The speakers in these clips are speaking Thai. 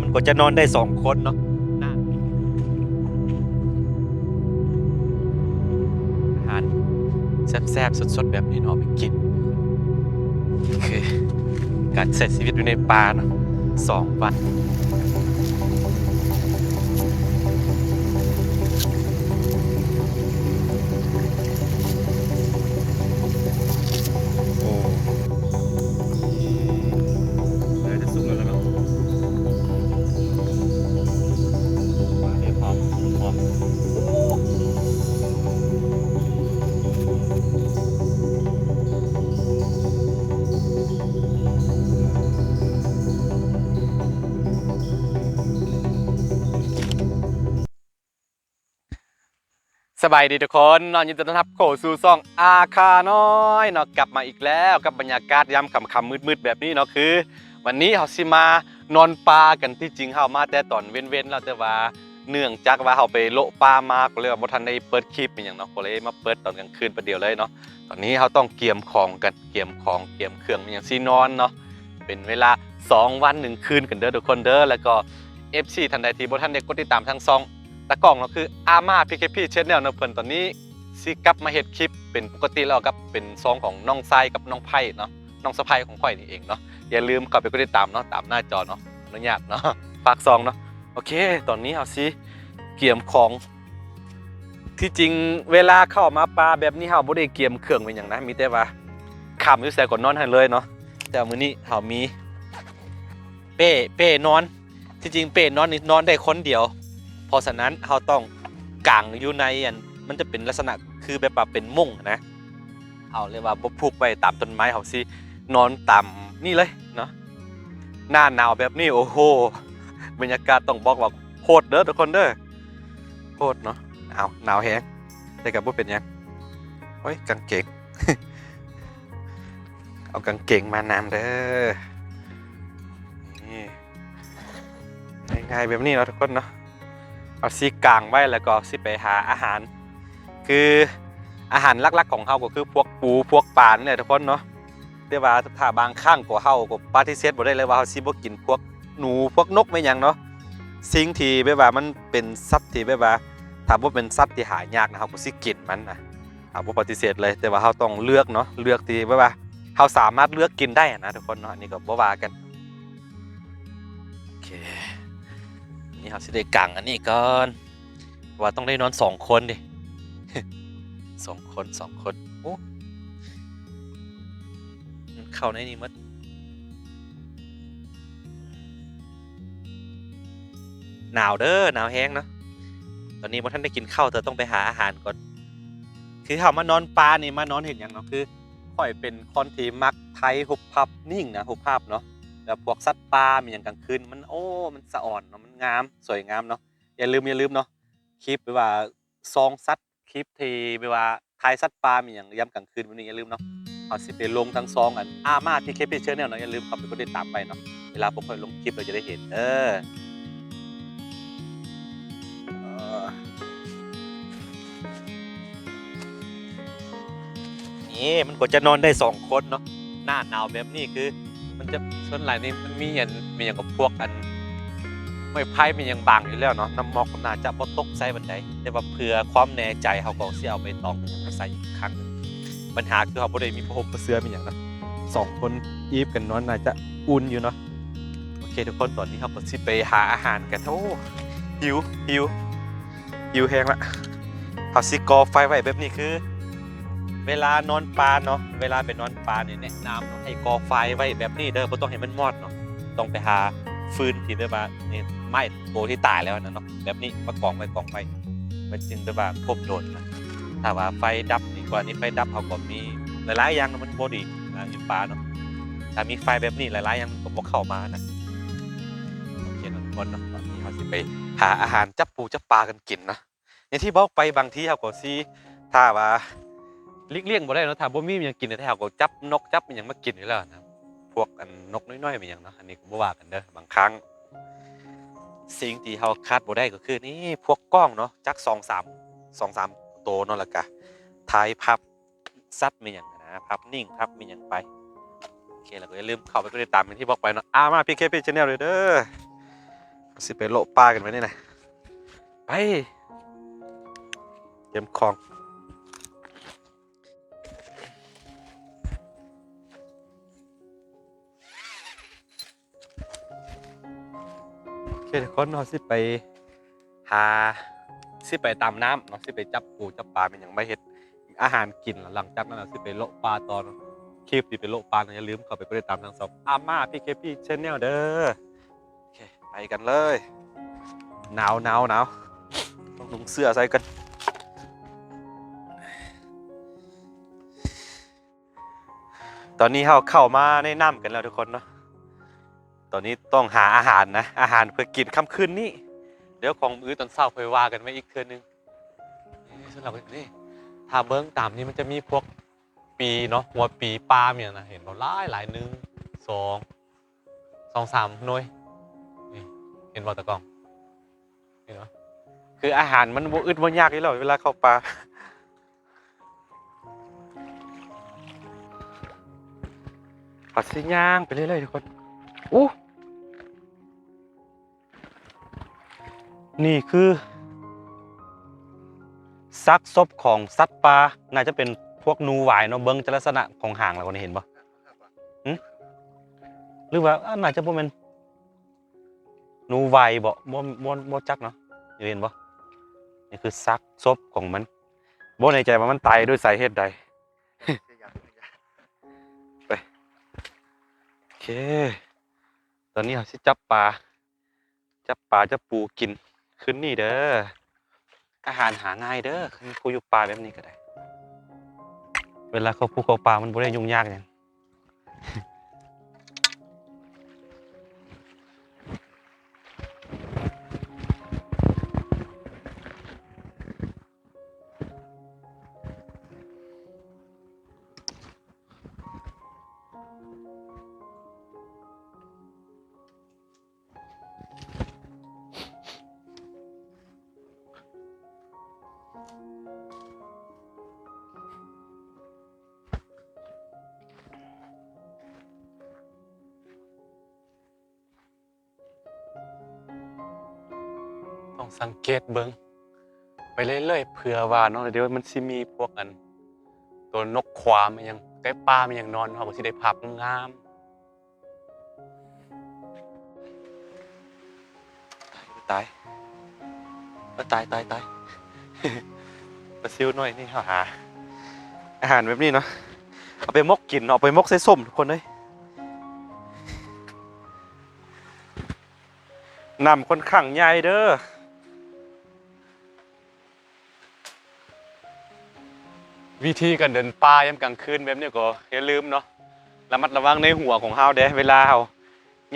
มันก็จะนอนได้2 คนเนาะน่าอาหารแซ่บๆสดๆแบบนี้เนาะไปกินคือการใช้ชีวิตอยู่ในป่าเนาะ2 วันโอ้น่าจะสุกแล้วเนาะมาเดี๋ยวพร้อมสบายดีทุกคนนอนยินดีต้อนรับเข้าสู่ช่องอาคาน้อยเนาะกลับมาอีกแล้วกับบรรยากาศยามค่ำๆมืดๆแบบนี้เนาะคือ วันนี้เฮาสิมานอนปลากันที่จริงเฮามาแต่ตอนเว้นๆแล้วแต่ว่าเนื่องจากว่าเฮาไปโละปลามาก็เลยว่าบ่ทันได้เปิดคลิปอีหยังเนาะก็เลยมาเปิดตอนกลางคืนประเดี๋ยวเลยเนาะตอนนี้เฮาต้องเตรียมของกันเตรียมของเตรียมเครื่องมันหยังสินอนเนาะเป็นเวลา2 วัน 1 คืนกันเด้อทุกคนเด้อแล้วก็ FC ท่านใดที่บ่ทันได้กดติดตามทั้ง2ตะกล้องเนาะคืออาม่า PKP Channel เนาะเพิ่นตอนนี้สิกลับมาเฮ็ดคลิปเป็นปกติแล้วครับเป็นซองของน้องทรายกับน้องไผ่เนาะน้องสะใภ้ของข่อยนี่เองเนาะ อย่าลืมเข้าไปกดติดตามเนาะตามหน้าจอเนาะอนุญาตเนาะฝากซองเนาะโอเคตอนนี้เอาสิเกี่ยมของที่จริงเวลาเข้ามาปลาแบบนี้เฮาบ่ได้เกี่ยมเครื่องเป็นอย่างนะมีแต่ว่าข้ามอยู่ใส่ก่อนนอนให้เลยเนาะแต่มื้อนี้เฮามีเป้นอนที่จริงเป้นอนนี่นอนได้คนเดียวเพราะฉะนั้นเฮาต้องกางอยู่ในอันมันจะเป็นลักษณะคือแบบว่าเป็นมุ้งนะเอาเรียกว่าบ่ผูกไว้ตามต้นไม้เฮาสินอนตามนี่เลยเนาะ หน้าหนาวแบบนี้โอ้โหบรรยากาศต้องบอกว่าโคตรเด้อทุกคนเด้อโคตรเนาะหนาวแฮงแต่กับว่าเป็นยังโอ้ยกางเกง เอากางเกงมานำเด้อนี่ง่ายๆแบบนี้เนาะทุกคนเนาะเอาซีกางไว้แล้วก็สิไปหาอาหารคืออาหารหลักๆของเขาก็คือพวกปูพวกปลาเนี่ยทุกคนเนาะ แต่ว่าถ้าบางครั้งก็เฮาก็ปฏิเสธบ่ได้เลยว่าเฮาสิบ่กินพวกหนูพวกนกไม่หยังเนาะสิ่งที่แบบว่ามันเป็นสัตว์ที่แบบว่าถ้าบ่เป็นสัตว์ที่หายากนะเฮาก็สิกินมันนะบ่ปฏิเสธเลยแต่ว่าเฮาต้องเลือกเนาะเลือกที่แบบว่าเฮาสามารถเลือกกินได้นะทุกคนเนาะอันนี้ก็บ่ว่ากันโอเคนี่เฮาสิได้กังอันนี้ก่อนว่าต้องได้นอน2 คนดิ2 คนโอ้เข้าในนี้หมด หนาวเด้อหนาวแห้งเนาะตอนนี้บ่ทันได้กินข้าวแต่ต้องไปหาอาหารก่อนคือเฮามานอนปลานี่มานอนเห็นหยังเนาะคือข้อยเป็นคนที่มักไถหุบพับนิ่งนะหุบภาพเนาะแล้วพวกสัตว์ป่ามีหยังกลางคืนมันโอ้มันสะอ่อนเนาะมันงามสวยงามเนาะอย่าลืมเนาะคลิปแบบว่าซองสัตว์คลิปที่แบบว่าถ่ายสัตว์ป่ามีหยังยามกลางคืนแบบนี้อย่าลืมเนาะเอาสิไปลงทั้งซองอันอาม่า PKP Channel เนาะอย่าลืมเข้าไปกดติดตามไปเนาะเวลาผมค่อยลงคลิปเราจะได้เห็นนี่มันก็จะนอนได้2 คนเนาะหน้าหนาวแบบนี้คือมันจะส่วนหลายนี่มันมีอย่างกับพวกอันไม่ไพ่มีอย่างบางอยู่แล้วเนาะน้ำมอกน่าจะบ่ตกใส่บันไดแต่ว่าเพื่อความแน่ใจเขาก็สิเอาไปตองมันอย่างมาใส่อีกครั้งนึงปัญหาคือเขาบ่ได้มีผ้าห่มผ้าเสื่อมีอย่างนะ2 คนอีฟกันนอนน่าจะอุ่นอยู่เนาะโอเคทุกคนตอนนี้เขาก็สิไปหาอาหารกันโอ้หิวหิวหิวแห้งละเขาสิก่อไฟไว้แบบนี้คือ เวลานอนปลาเนาะเวลาไปนอนปลาเนี่ยแนะนำให้ก่อไฟไว้แบบนี้เด้อบ่ต้องให้มันมอดเนาะต้องไปหาฟืนที่แบบว่านี่ไม้โตที่ตายแล้วนะเนาะแบบนี้มากองไว้มันจึงแบบว่าครบโดนนะถ้าว่าไฟดับดีกว่านี้ไฟดับเขาก็มีหลายๆอย่างมันบ่ดีอยู่ปลาเนาะถ้ามีไฟแบบนี้หลายๆอย่างมันก็บ่เข้ามานะโอเคทุกคนเนาะตอนนี้เราสิไปหาอาหารจับปูจับปลากันกินนะอย่างที่บอกไปบางทีเขาก็สิถ้าว่าเลี่ยงบ่ได้เนาะถ้าบ่มีหยังกินแถวก็จับนกจับหยังมากินอยู่แล้วนะพวกอันนกน้อยๆมีหยังเนาะอันนี้ก็บ่ว่ากันเด้อบางครั้งสิ่งที่เฮาคาดบ่ได้ก็คือนี่พวกกล้องเนาะจัก2-3ตัวเนาะแล้วก็ถ่ายภาพสัตว์มีหยังนะภาพนิ่งภาพมีหยังไปโอเคแล้วก็อย่าลืมเข้าไปกดติดตามอย่างที่บอกไปเนาะมา PKP Channel เลยเด้อ สิไปโละปลากันไว้นี่นะไปเตรียมของโอเคทุกคนเราสิไปหาสิไปตามน้ำเนาะสิไปจับปูจับปลาเป็นอย่างไม่เห็ดอาหารกินแล้วหลังจากนั้นเราสิไปโละปลาตอนคลิปที่ไปโละปลาอย่าลืมเข้าไปกดติดตามทางช่องอาม่าพี่เคพี่ชแนลเด้อโอเคไปกันเลยหนาวต้องนุ่งเสื้อใส่กันตอนนี้เราเข้ามาในน้ำกันแล้วทุกคนเนาะตอนนี้ต้องหาอาหารนะอาหารเพื่อกินค่ำคืนนี้เดี๋ยวของมื้อตอนเช้าค่อยว่ากันไว้อีกเทื่อนึงนี่สำหรับนี่ถ้าเบิ้งตามนี้มันจะมีพวกปีเนาะหัวปีปลาเนี่ยนะเห็นบ่หลาย1 2 3หน่วยนี่เห็นบ่ตะกล้องเห็นบ่คืออาหารมันบ่อึดบ่ยากอยู่แล้วเวลาเข้าปลาปัดสิย่างไปเรื่อยๆทุกคนอู้นี่คือซากศพของสัตว์ป่าน่าจะเป็นพวกนูหวายเนาะเบิ้งลักษณะของหางเราคนเห็นปะหรือว่าน่าจะบ่เป็นนูหวายบ่จักเนาะเห็นปะนี่คือซากศพของมันบ่ในใจว่ามันตายด้วยสาเหตุใดไปโอเคตอนนี้เราสิจับปลาจับปูกินคืนนี้เด้ออาหารหาง่ายเด้อคูอยู่ป่าแบบนี้ก็ได้เวลาเขาปูเขาป่ามันบ่ได้ยุ่งยากอย่างต้องสังเกตเบิ้งไปเรื่อยๆเผื่อว่าเนาะเดี๋ยวมันสิมีพวกกันตัวนกขวามันยังไก่ป่ามันยังนอนเขาก็สิได้ภาพงามตายปลาซิวหน่อยนี่เขาหาอาหารแบบนี้เนาะเอาไปมกกินเอาไปมกใส่ส้มทุกคนเลยน้ำค่อนข้างใหญ่เด้อวิธีการเดินป่ายามกลางคืนแบบนี้ก็อย่าลืมเนาะระมัดระวังในหัวของเฮาเด้เวลาเฮา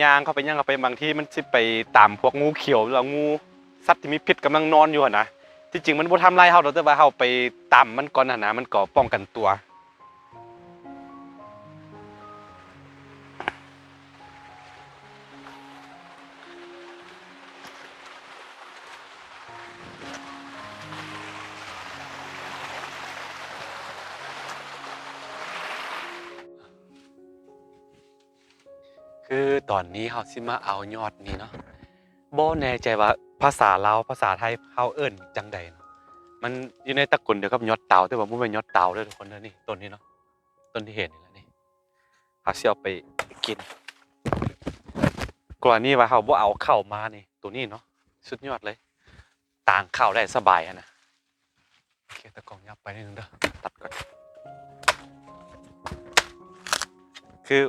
ย่างเข้าไปย่างเข้าไปบางที่มันสิไปตามพวกงูเขียวหรืองูสัตว์ที่มีพิษกำลังนอนอยู่นะที่จริงมันบ่ทำลายเฮาแต่ว่าเฮาไปตามมันก่อนนะมันก็ป้องกันตัวคือตอนนี้เขาสิมาเอายอดนี้เนาะบ่แน่ใจว่าภาษาลาวภาษาไทยเขาเอิ้นจังใดเนาะมันอยู่ในตระกูลเดียวกับยอดเต่าแต่ว่าบ่แม่นยอดเต่าเด้อทุกคนเด้อนี่ต้นนี้เนาะต้นที่เห็นนี่แหละนี่เขาสิเอาไปกินกรณีว่าเขาบ่เอาเข้ามานี่ตัวนี้เนาะสุดยอดเลยต่างเข้าได้สบายอะนะโอเคตะกล้องยับไปนิดนึงเด้อตัดก่อนคือ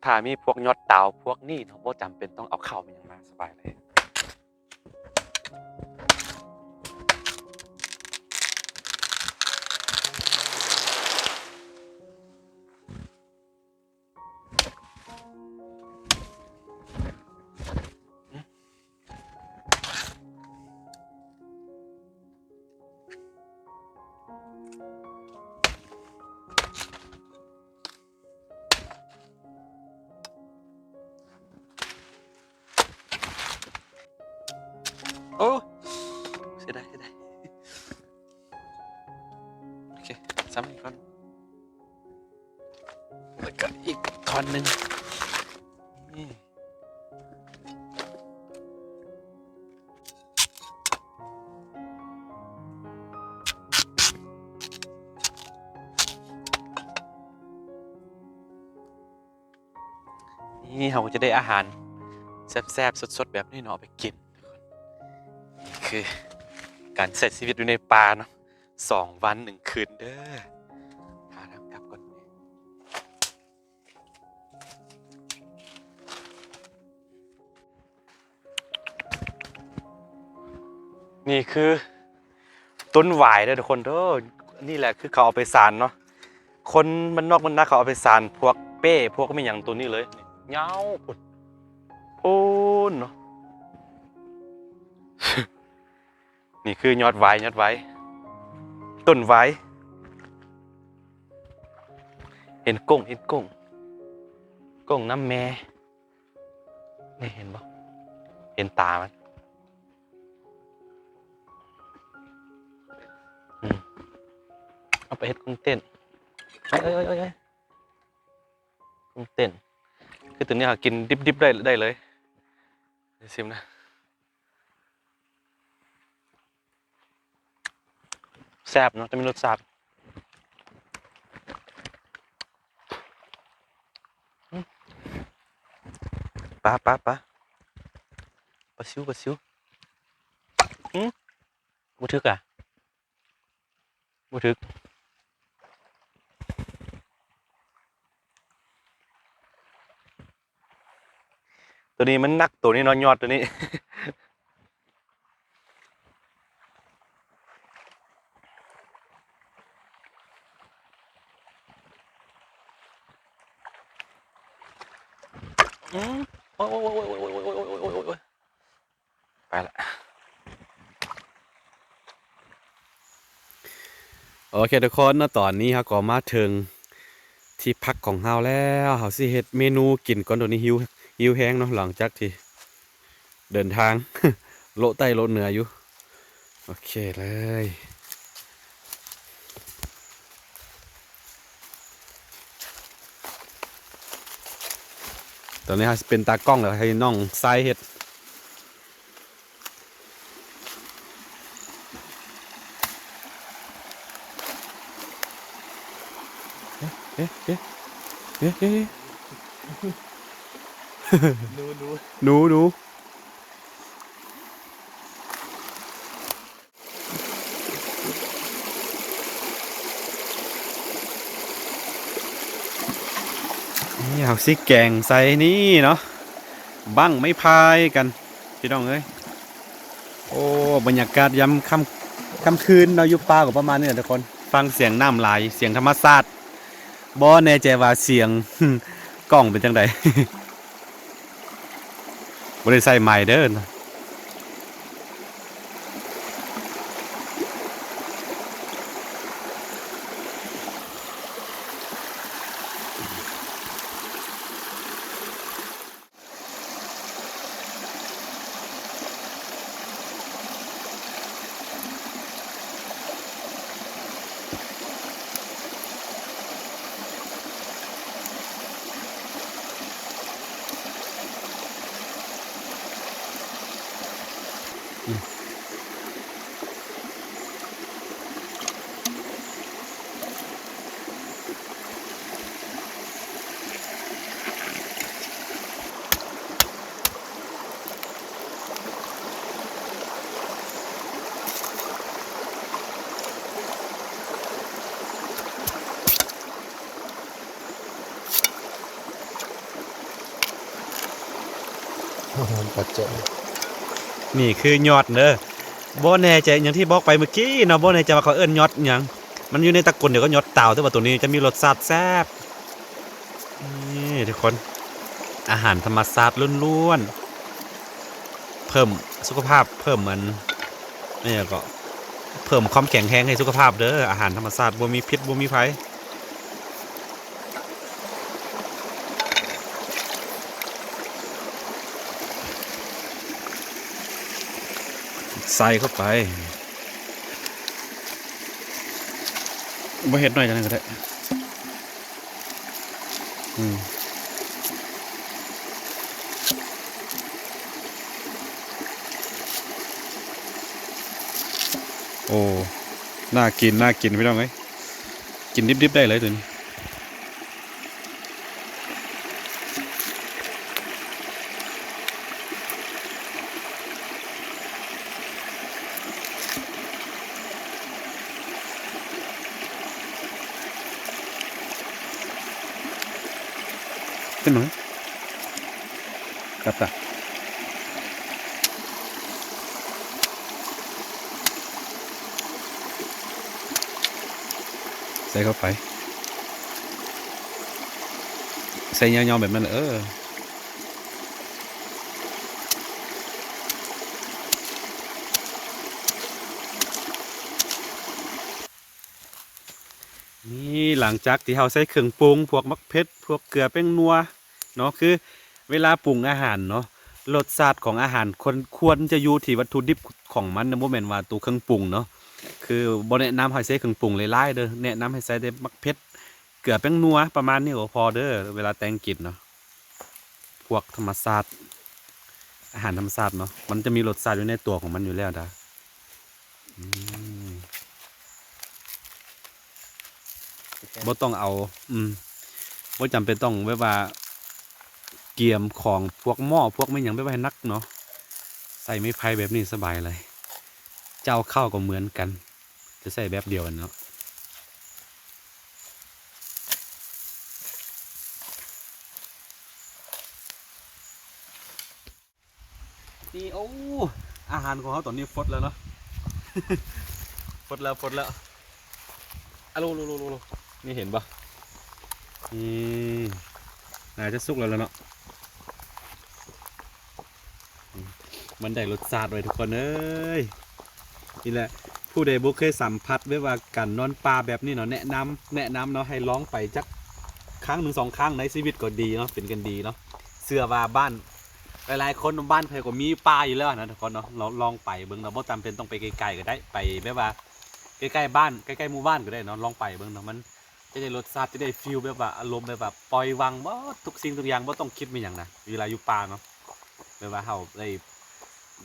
ถ้ามีพวกยอดเต่าพวกนี้เนาะบ่จำเป็นต้องเอาเข้ามันยังมาสบายเลยโอ้เสียดายโอเคซ้ำอีกท่อนแล้วก็อีกท่อนหนึ่งนี่ นี้เราก็จะได้อาหารแซ่บๆสดๆแบบนี้เนาะไปกินนี่คือการใช้ชีวิตอยู่ในป่าเนาะ2 วัน 1 คืนเด้อหาทางกลับก่อนนี่คือต้นหวายเด้อทุกคนเด้อนี่แหละคือเขาเอาไปสานเนาะคนมันนอกมันนาเขาเอาไปสานพวกเป้พวกไม่อย่างตัวนี้เลยเงาปุ่นพูนเนาะ นี่คือยอดไว้ต้นไว้เห็นกุ้งน้ำแม่นี่เห็นบ่เห็นตามันเอาไปเฮ็ดกุ้งเต้นเอ้ยกุ้งเต้นคือตัวนี้หากินดิบได้เลยเดี๋ยวชิมนะแซ่บเนาะจะมีรสชาติปลาซิวบ่ถึกอ่ะบ่ถึกตัวนี้มันนักตัวนี้นอนยอดตัวนี้ โอ้ยไปละโอเคทุกคนนะตอนนี้เราก็มาถึงที่พักของเราแล้วเราสิเฮ็ดเมนูกินก่อนตัวนี้หิวแห้งเนาะหลังจากที่เดินทาง โลใต้โลเหนืออยู่โอเคเลยตอนนี้เราเป็นตากล้องแล้วให้น้องทรายเฮ็ดเอ๊ะหนูนี่เอาซิแกงใส่นี่เนาะบั้งไม่พายกันพี่น้องเอ้ยโอ้บรรยากาศยามค่ำคืนเราอยู่ป่าก็ประมาณนี้แหละทุกคนฟังเสียงน้ำไหลเสียงธรรมชาติบ่แน่ใจว่าเสียง กล้องเป็นจังได บ่ได้ใส่ไมค์เด้อปัจจัย นี่คือยอดเด้อบ่แน่ใจอย่างที่บอกไปเมื่อกี้เนาะบ่แน่ใจว่าเขาเอิ้นยอดหยังมันอยู่ในตระกูลเดี๋ยวก็ยอดเต่าแต่ว่าตัวนี้จะมีรสชาติแซ่บนี่ทุกคนอาหารธรรมชาติล้วนๆเพิ่มสุขภาพเพิ่มมันนี่ก็เพิ่มความแข็งแรงให้สุขภาพเด้ออาหารธรรมชาติบ่มีพิษบ่มีภัยใส่เข้าไปบ่เฮ็ดหน่อยจังก็ได้โอ้น่ากินพี่น้องเอ้ยกินดิบๆได้เลยตัวนี้ ขึ้นหน่อยกลับตาใส่เข้าไปใส่ยาวๆแบบนั้นนี่หลังจากที่เราใส่เครื่องปรุงพวกมักเผ็ดพวกเกลือแป้งนัวเนาะคือเวลาปรุงอาหารเนาะรสชาติของอาหารควรจะอยู่ที่วัตถุดิบของมันนะบ่แม่นว่าตัวเครื่องปรุงเนาะคือบ่แนะนำให้ใส่เครื่องปรุงหลายๆเด้อแนะนำให้ใส่แต่มักเผ็ดเกลือแป้งนัวประมาณนี้ก็พอเด้อเวลาแต่งกินเนาะพวกธรรมชาติอาหารธรรมชาติเนาะมันจะมีรสชาติอยู่ในตัวของมันอยู่แล้วดาอืมบ่ต้องเอาบ่จำเป็นต้องแบบว่าเกียมของพวกหม้อพวกไม่หยังไปไว้นักเนาะใส่ไม้ไผ่แบบนี้สบายเลยเจ้าข้าวก็เหมือนกันจะใส่แบบเดียวกันเนาะนี่โอ้อาหารของเขาตอนนี้ฟดแล้วเนาะ ฟดแล้วอะโลนี่เห็นปะนี่น่าจะสุกแล้วเนาะมันได้รสชาติเลยทุกคนเอ้ยนี่แหละผู้ใดบุเคยสัมผัสไว้ว่าการนอนปลาแบบนี้เนาะแนะนำเนาะให้ลองไปจักครั้งหนึ่ง2 ครั้งในชีวิตก็ดีเนาะเป็นกันดีเนาะเสื้อว่าบ้านหลายๆคนบ้านใครก็มีปลาอยู่แล้วนะทุกคนเนาะเราลองไปเบิ่งเราบ่จำเป็นต้องไปไกลๆก็ได้ไปแบบว่าใกล้ๆบ้านใกล้ๆหมู่บ้านก็ได้เนาะลองไปเบิ่งเนาะมันจะได้รสชาติจะได้ฟีลแบบว่าอารมณ์แบบปล่อยวางบ่ทุกสิ่งทุกอย่างบ่ต้องคิดไม่อย่างนะเวลาอยู่ป่าเนาะแบบว่าเฮาไ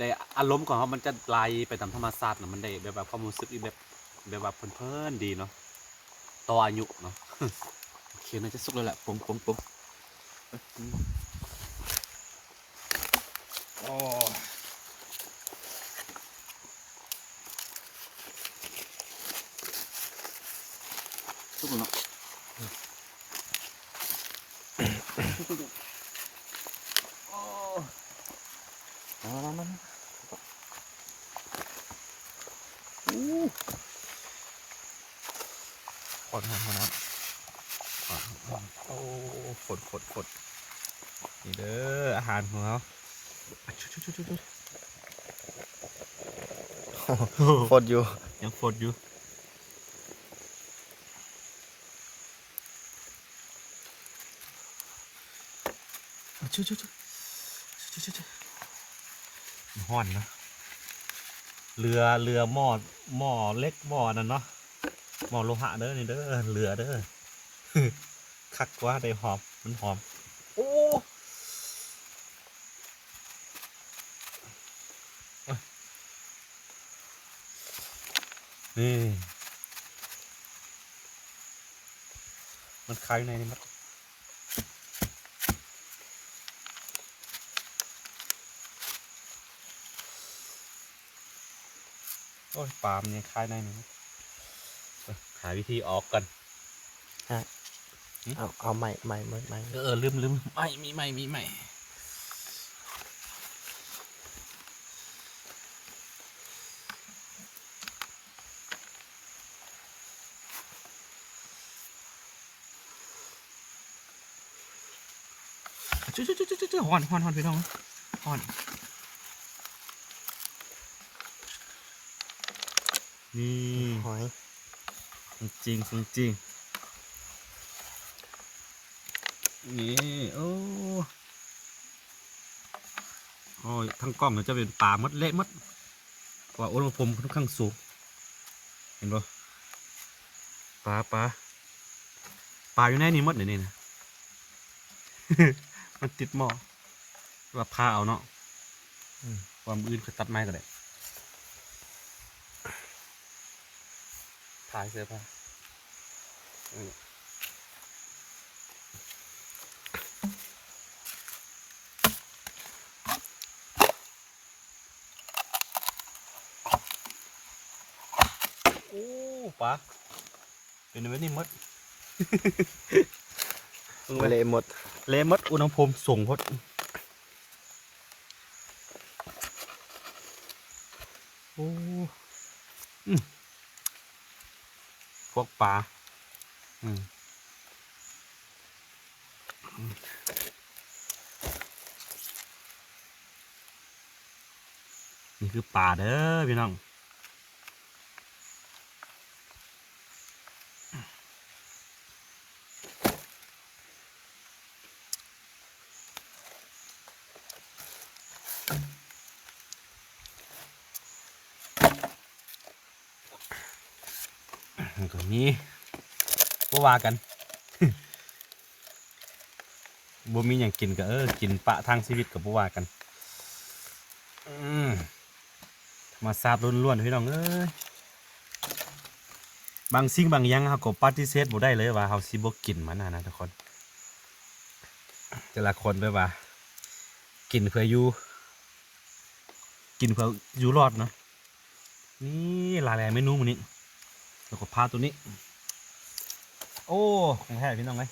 ด้อารมณ์ของเขามันจะไหลไปตามธรรมชาตินะมันได้แบบความรู้สึกอีแบบว่าเพลินๆดีเนาะต่ออายุเนาะ โอเคน่าจะสุกแล้วแหละปงโอ้สุกแล้วเนาะโอ้มาขดนะโอ้ฝดนี่เด้ออาหารของเขาชุ ฟดอยู่ ยังฝดอยู่ห่อนนะเรือหม้อเล็กหม้อนั่นเนาะหม้อโลหะเด้อนี่เด้อเรือเด้อ คักกว่าได้หอมมันหอมโอ้นี่มันคล้ายในนี่มันโอ้ยปลามันยังคล้ายในนี่หาวิธีออกกัน เอาใหม่ลืมไม่มีใหม่จุ๊ห่อนไปน้องห่อนนี่ หอย จริงนี่โอ้ทั้งกล้องจะเป็นป่ามดเละมดเพราะว่าอุณหภูมิค่อนข้างสูงเห็นปะปลาอยู่ในนี่มดเดี๋ยวนี้นะ มันติดหม้อว่าพาเอาเนาะความอื่นก็ตัดไม้ก็ได้ถ่ายเสื้อผ้าโอ้ปลาเป็นแบบนี้มด พึ่งไว้ เละหมด เละหมดอุณหภูมิสูงพดโอ้พวกปลานี่คือปลาเด้อพี่น้องก็มีบ่ว่ากัน บ่มีอย่างกินก็กินปะทางชีวิตกับบ่ว่ากันธรรมชาติล้วนๆพี่น้องบางสิ่งบางอย่างเขาก็ปฏิเสธบ่ได้เลยว่าเขาสิบ่กินมันนะทุกคนแต่ละคนแบบว่ากินเพื่ออยู่กินเพื่ออยู่รอดเนาะนี่หลายๆเมนูมื้อนี้แล้วก็พาตัวนี้โอ้ของแท้พี่น้องเอ้ย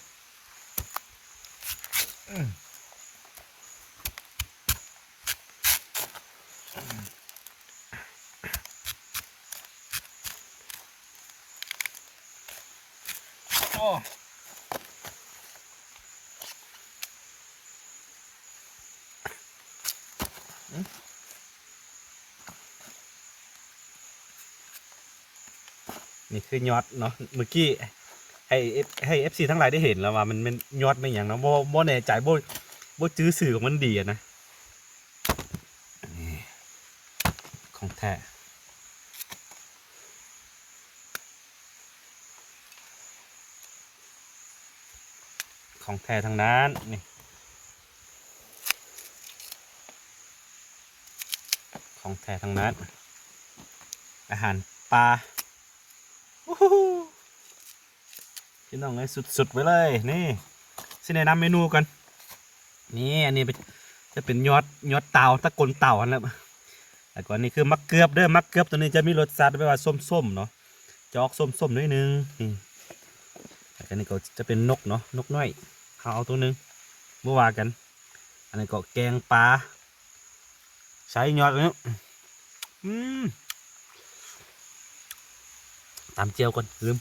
โอ้นี่คือยอดเนาะเมื่อกี้ให้ FC ทั้งหลายได้เห็นแล้วว่ามันยอดไม่อย่างเนาะบ่แน่ใจบ่จื้อสื่อของมันดีอะนะนี่ของแท้ของแท้ทั้งนั้นนี่ของแท้ทั้งนั้นอาหารปลาพี่น้องเลยสุดๆไว้เลยนี่สิแนะนำเมนูกันนี่อันนี้จะเป็นยอดเต่าตะกนเต่าอันแล้วแล้วก็นี่คือมักเกือบเด้อมักเกือบตัวนี้จะมีรสชาติแบบว่าส้มๆเนาะจะออกส้มๆนิดนึงนี่แล้วก็นี่ก็จะเป็นนกเนาะนกน้อยเอาตัวนึงเมื่อวากันอันนี้ก็แกงปลาใช้ยอดเนี้ยตามเจียวก่อนลืม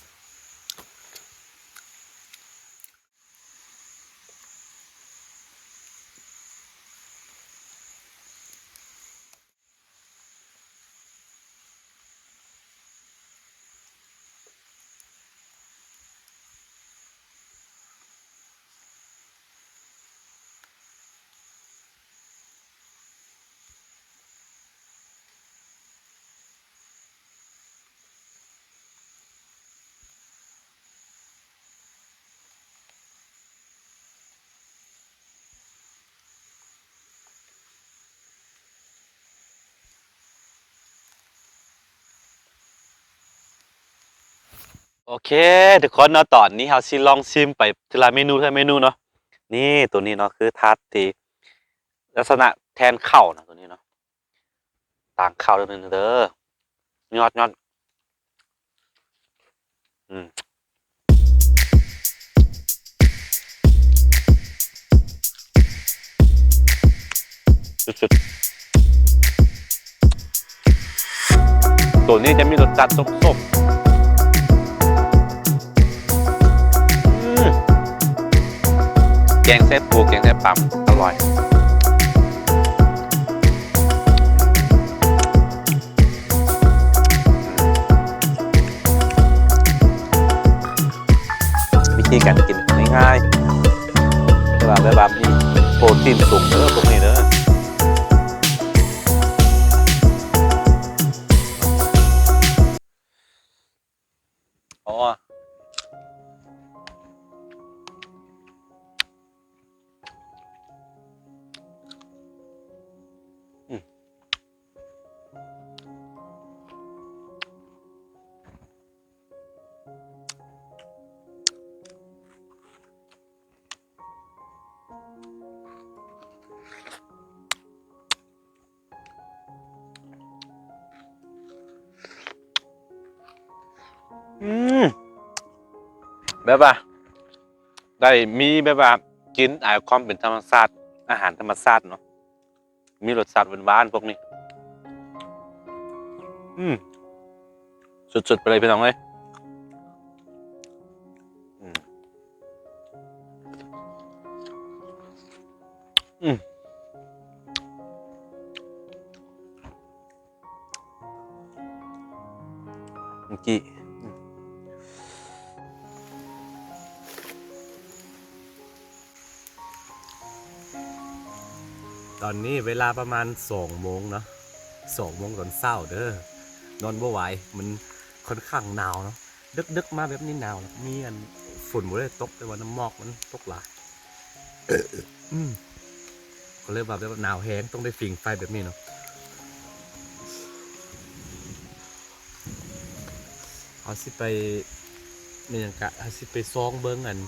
โอเคทุกคนเนาะตอนนี้เราสิลองชิมไปทีละเมนูเนาะนี่ตัวนี้เนาะคือทาร์ตที่ลักษณะแทนข้าวนะตัวนี้เนาะต่างข้าวเด้อยอดอืมสุดๆตัวนี้จะมีรสจัดส้มแกงเส้นปูแกงเส้นปั๊มอร่อยวิธีการกินง่ายๆแต่ว่าแบบมีโปรตีนสูงพวกนี้อ๋อแบบว่า ได้มีแบบว่ากินความเป็นธรรมชาติอาหารธรรมชาติเนาะมีรสชาติหวานๆพวกนี้สุดๆไปเลยพี่น้องเอ้ยอืมอืมเมื่อกี้ตอนนี้เวลาประมาณ2 โมงเนาะ2 โมงตอนเช้าเด้อนอนบ่ไหวมันค่อนข้างหนาวเนาะดึกๆมาแบบนี้หนาวแล้วมีอันฝุ่นบ่ได้ตกแต่ว่าน้ำหมอกมันตกหลายอืมก็เลยแบบหนาวแห้งต้องได้ฟิงไฟแบบนี้เนาะเอาสิไปเนี่ยงกะเอาสิไปซองเบิ้งอัน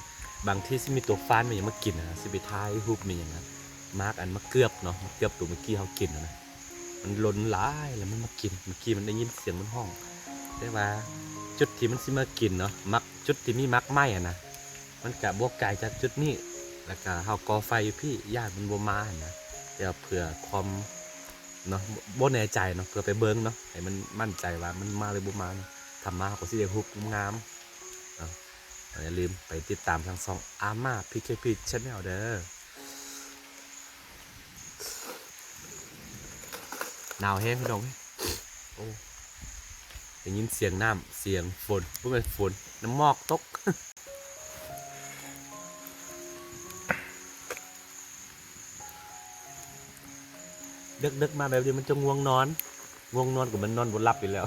บางที่สิมีตัวฟ้านมันยังมากินนะสิไปทายรูปมันอย่างนั้นมาร์กอันมะเกือบเนาะมะเกือบตัวเมื่อกี้เขากินนะมันล้นหลายแล้วมันมากินเมื่อกี้มันได้ยินเสียงมันห้องได้ว่าจุดที่มันสิมากินเนาะมักจุดที่มีมักไหมอะนะมันกะบวกไก่จากจุดนี้แล้วก็เฮาก่อไฟอยู่พี่ญาติมันบ่มาหั่นนะแต่เผื่อความเนาะบ่แน่ใจเนาะเผื่อไปเบิ้งเนาะให้มันมั่นใจว่ามันมาหรือบ่มาเนาะทำมาเขาก็สิได้ฮุบงามเนาะอย่าลืมไปติดตามทางช่องอาม่า PKP Channel เด้อหนาวแห้งพี่น้องโอ้ได้ยินเสียงน้ำเสียงฝนบ่แม่นฝนน้ำหมอกตก ดึกๆมาแบบนี้มันจะง่วงนอนกับมันนอนบนหลับอยู่แล้ว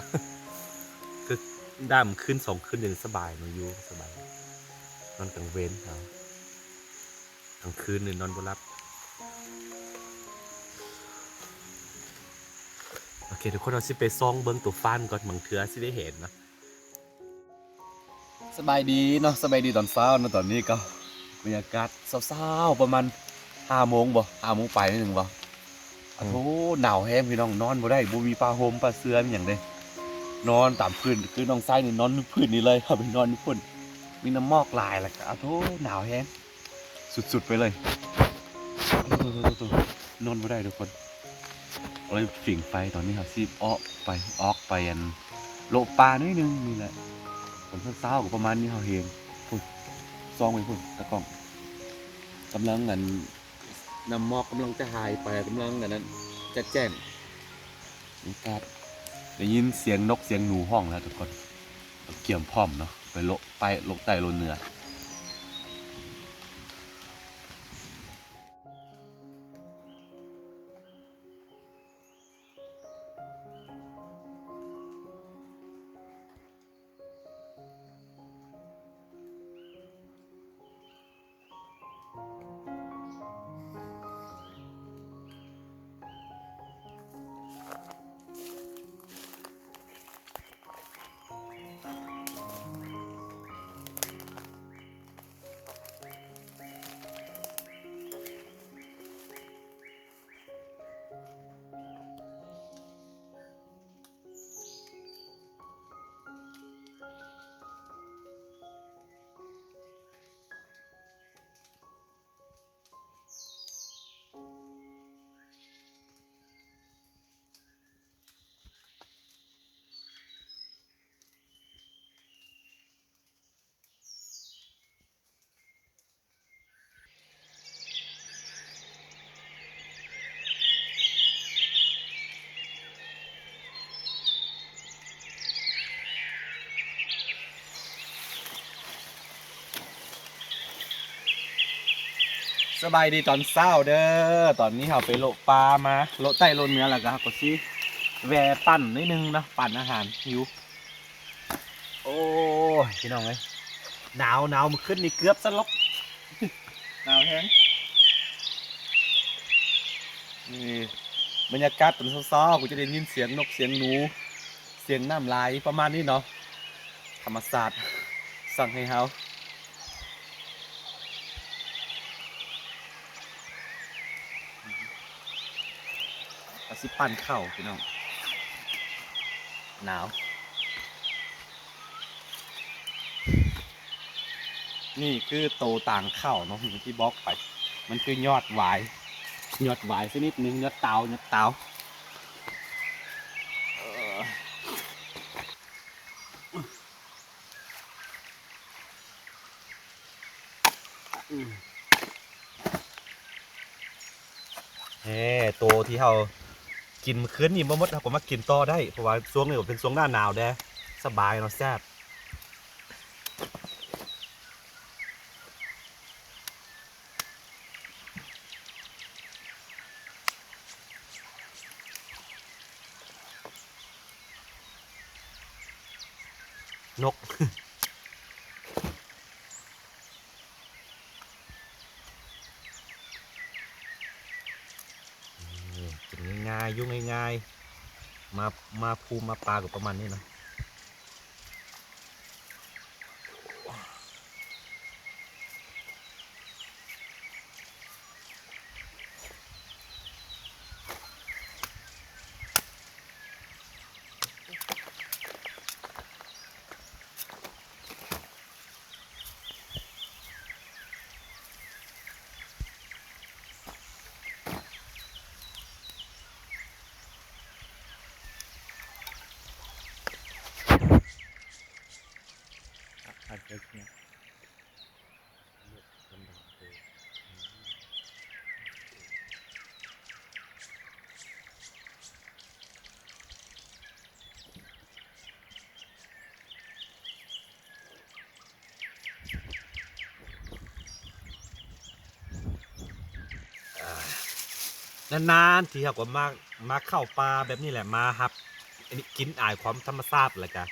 คือด้ามขึ้น2 คืนอย่างสบายมันอยู่สบายนอนกลางเว้นเอากลางคืนนี่นอนบนหลับโอเคทุกคนเราสิไปซองเบิ้งตัวฟันก่อนบางเทือสิได้เห็นนะสบายดีเนาะสบายดีตอนเช้าเนาะตอนนี้ก็บรรยากาศเช้าๆประมาณ5 โมงบ่5 โมงไปนิดนึงบ่โอ้โหหนาวแห้งพี่น้องนอนบ่ได้บ่มีผ้าห่มผ้าเสื้อมีหยังเด้นอนตามพื้นคือน้องไส้นี่นอนพื้นนี่เลยครับไปนอนพื้นมีน้ำหมอกลายแล้วก็โอ้โหหนาวแห้งสุดๆไปเลยนอนบ่ได้ทุกคนเลยฝิ่งไฟตอนนี้ครับสิออกไปอันโลปลานิดนึงนี่แหละตอนเช้าๆก็ประมาณนี้เฮาเฮงพุ่นซองไปพุ่นตะกล้องกำลังอันน้ำหมอกกำลังจะหายไปกำลังอันนั้นจะแจ้งนี่ครับได้ยินเสียงนกเสียงหนูห้องแล้วทุกคนเกี่ยมพร้อมเนาะไปโลกใต้โลเหนือสบายดีตอนเช้าเด้อตอนนี้เราไปโลปลามาโลใต้โลเหนือแล้วก็ก็สิแวะปั่นนิดนึงนะปั่นอาหารหิวโอ้ยพี่น้องเอ้ยหนาวมันขึ้นนี่เกือบสลบ หนาวแห้งนี่บรรยากาศตอนเช้าๆกูจะได้ยินเสียงนกเสียงหนูเสียงน้ำลายประมาณนี้เนาะธรรมศาสตร์สั่งให้เฮาเอาสิปั่นเข้าพี่น้องหนาว นี่คือโตต่างเข้าเนาะอย่างที่บอกไป มันคือยอดหวายสักนิดนึงยอดเตาเออโตที่เรากินคืนนี่บ่หมดเราก็มากินต่อได้เพราะว่าช่วงนี้เป็นช่วงหน้าหนาวแด้สบายเนาะแซ่บนก กินง่ายๆยุ่งง่ายๆมาภูมิมาปลากับประมาณนี้เนาะนานๆทีเขาก็มาเข้าปลาแบบนี้แหละมาครับอันนี้กินอายความธรรมชาติแหละกัน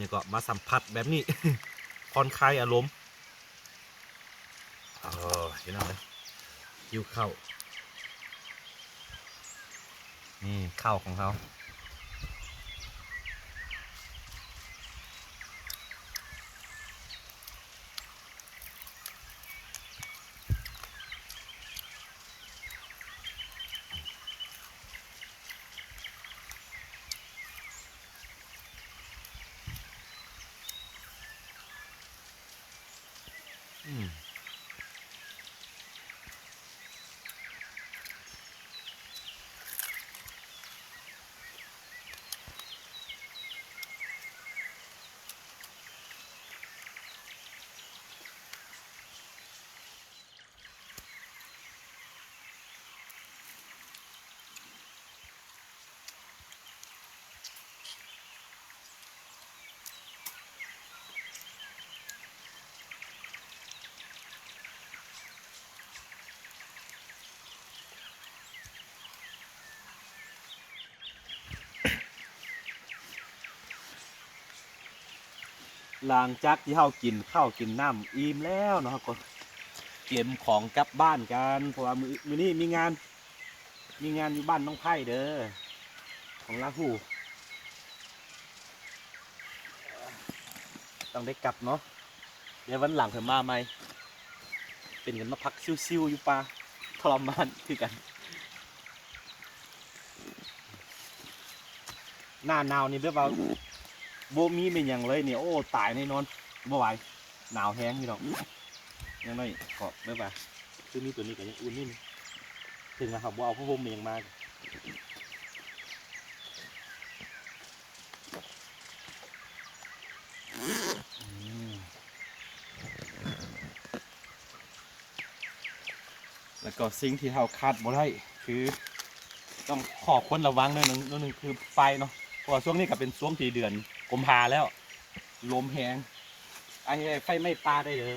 นี่ก็มาสัมผัสแบบนี้ ผ่อนคลายอารมณ์เห็นไหมยิ้วเข้านี่ข้าวของเขาหลังจากที่เรากินข้าวกินน้ำอิ่มแล้วเนาะก็เก็บของกลับบ้านกันเพราะว่ามื้อนี้มีงานอยู่บ้านน้องไผ่เด้อของลาหูต้องได้กลับเนาะเดี๋ยววันหลังเพิ่มมาใหม่เป็นกันมาพักซิวๆอยู่ป่าทรมานคือกันหน้าหนาวนี่แบบว่าโบมีเป็นอย่างเลยเนี่ยโอ้ตายแน่นอนบ่ไหวหนาวแห้งพี่น้องยังไงเกาะแบบว่าคือมีตัวนี้กับยังอุ่นนิ่มถึงนะครับบ่เอาผ้าห่มมันยังมากแล้วก็สิ่งที่เราคาดบ่ได้คือต้องขอคนระวังหนึ่งคือไฟเนาะเพราะว่าช่วงนี้ก็เป็นช่วงที่เดือนกุมภาแล้วลมแห้งไอ้ไฟไม่ปลาได้เลย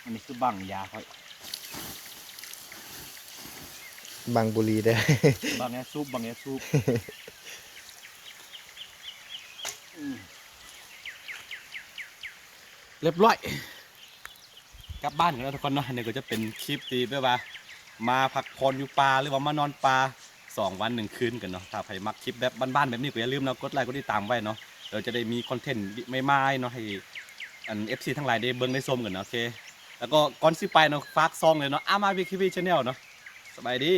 อันนี้คือบังยาค่อย บางบุรีได้ บางแง่ซุปเรียบร้อยกลับบ้านกันแล้วทุกคนเนาะนี่ก็จะเป็นคลิปที่แบบว่ามาพักผ่อนอยู่ป่าหรือว่ามานอนป่า2 วัน1 คืนกันเนาะถ้าใครมักคลิปแบบบ้านๆแบบนี้ก็อย่าลืมนะกดไลค์กดติดตามไว้เนาะเราจะได้มีคอนเทนต์ไม่ไม้เนาะให้อัน FC ทั้งหลายได้เบิ่งได้ชมกันเนาะโอเคแล้วก็ก่อนสิไปเนาะฝากซองเลยเนาะอามาวิคิวีชาแนลเนาะสบายดี